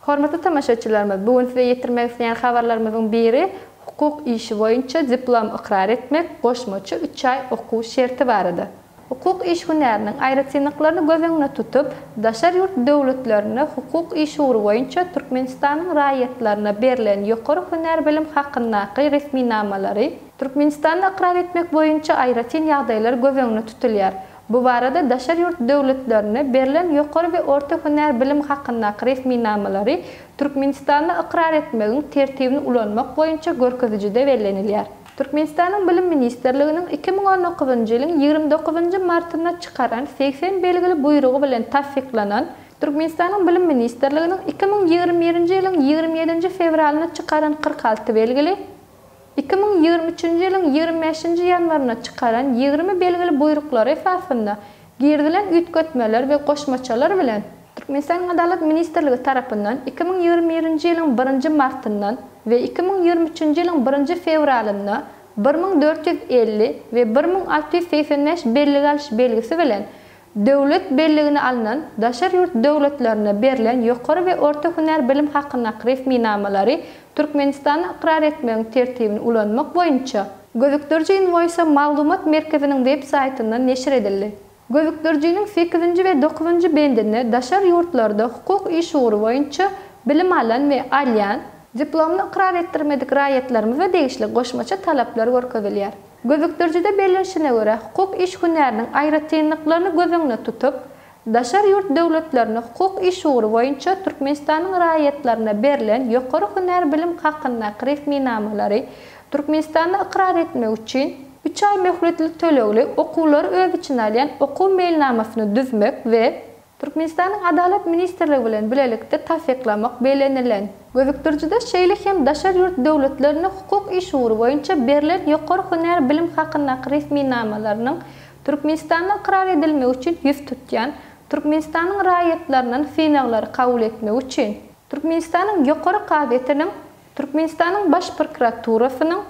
Hormatly tamaşaçylarymyz, bugün size yetirmek isleýän habarlarymyzyň biri hukuk işi boýunça diplom ikrar etmek, goşmaçy 3 ay okuw şerti barady. Hukuk iş hünäriniň aýratsynyklaryny göz öňüne tutup, daşar ýurt döwletlerine hukuk iş uğru boýunça Türkmenistanyň raýatlaryna berilen ýokary hünär bilim hakyndaky resmi namalary Türkmenistanda ikrar etmek boýunça aýratyn ýagdaýlar göz öňüne tutulýar. Bu barada daşar ýurt döwletlerine berilen ýokary we orta hünär bilim hakyndaky resmi namalary Türkmenistanda ikrar etmegiň tertibini ulanmak boýunça görkezijide bellenilýär. Türkmenistanyň bilim ministrligining 2019-njy ýylyň 29-njy martyna çykaran 80 belgili buýrugy bilen tasdiklanan Türkmenistanyň bilim ministrligining 2021-njy ýylyň 27-nji fevralyna çykaran 46 belgili 2023-njy ýylyň 25-nji ýanwaryna çykaran 20 belgili buyruklar esasynda girdilen üýtgetmeler we goşmaçalar bilen Türkmenistan Adalet Ministrligi tarapyndan 2021-nji ýylyň 1-nji martyndan we 2023-nji ýylyň 1-nji fevralyna 1450 we 1685 bellige alyş belgisi bilen döwlet belligini alynan daşar ýurt döwletlerine berilen ýokary we orta hünär bilim hakyndaky resmi namalary Türkmenistanyň ikrar etmegiň tertibini ulanmak boýunça Gözükdürji Invoice maglumat merkeziniň web saýtyndan neşir edildi. Gözükdürjiniň 8-nji we 9-njy bendinde daşar ýurtlarda hukuk iş uğru boýunça bilim alan we alýan diplomny ikrar etdirmedik raýatlarymyz we degişli goşmaça talaplar görkezilýär. Gözükdürjide bellenişine göre hukuk iş hünäriniň aýratynlyklaryny göz öňüne tutup, daşar ýurt döwletlerine hukuk iş uğru boýunça Türkmenistanyň raýatlaryna berilen ýokary hünär bilim hakyndaky resmi namalary Türkmenistanda ikrar etmek üçin 3 ay möhletli tölegli okuwlar öz içine alýan okuw mailnamasyny düzmek we Türkmenistanyň Adalet Ministrligi bilen bilelikde tasdiklamak bellenilýän. Gözükdürjide şeýle hem daşar ýurt döwletlerine hukuk iş uğru boýunça berilen ýokary hünär bilim hakyndaky resmi namalarynyň Türkmenistanda ikrar edilmegi üçin ýüz tutýan Türkmenistanyň raýatlarynyň finaglary kabul etmek üçin Türkmenistanyň ýokary gazetiniň, Türkmenistanyň baş prokuraturasynyň,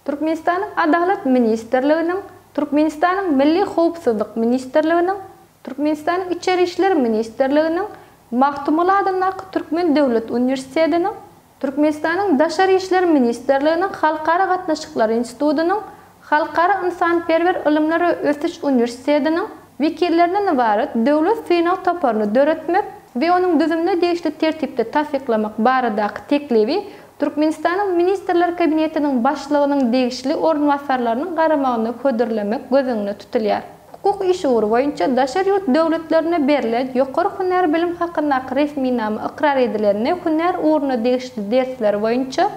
Türkmenistanyň Adalet Ministrliginiň, Türkmenistanyň Milli Howpsuzlyk Ministrliginiň, Türkmenistanyň İçeri işler Ministrliginiň, Mahtumula adyndaky Türkmen Döwlet Uniwersitetiniň, Türkmenistanyň Daşary işler Ministrliginiň Halkara gatnaşyklar institutynyň, Halkara Insanperwer Ilimler we Ösüş Uniwersitetiniň wekillerinden ibaret döwlet final toparyny döretmek we onuň düzümine degişli tertipde tasdiklamak baradaky teklibi Türkmenistanyň Ministrler Kabinetiniň başlygynyň degişli ornwasarlarynyň garamagyna ködürlemek göz öňüne tutulýar. Hukuk iş uğru boýunça daşar ýurt döwletlerine berilen ýokary hünär bilim hakyndaky resmi nama ikrar edilenine hünär uğruna degişli dersler boýunça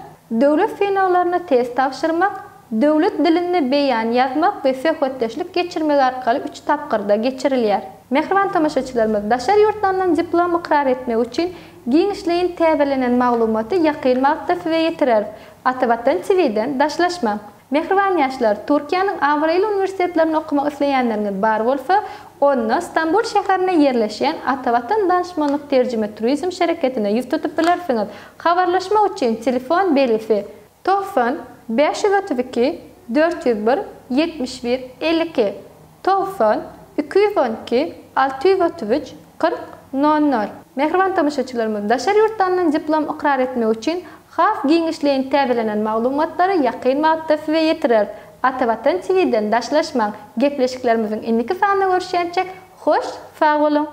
döwlet finallaryna test tapşyrmak, döwlet dilinde beýan ýazmak we söhbetdeşlik geçirmek arkaly 3 tapgyrda geçirilýär. Mehriban tamaşaçylarymyz, daşar ýurtlaryndan diplom ikrar etmek üçin giňişleýin täzelenen maglumaty ýakynmakda size ýetirer. Atawatan TV'den daşlaşma. Mehriban ýaşlar, Türkiýanyň awraýly uniwersitetlerini okumak isleýänleriňiz bar bolsa, onu İstanbul şäherine ýerleşýän Atawatan danışmanlyk terjime turizm şereketine ýüz tutup bilersiňiz. Habarlaşma üçin telefon belgisi 90 532 401 71 52 90 212 633 40 00. Mehriban tamaşaçylarymyz, daşar ýurtlaryndan diplom ikrar etmek üçin has giňişleýin täzelenen maglumatlary ýakynmakda size ýetirer. Atawatan TV'den daşlaşmak. Gepleşiklerimiziň indiki sanyna görüşýänçek hoş, sag bolun.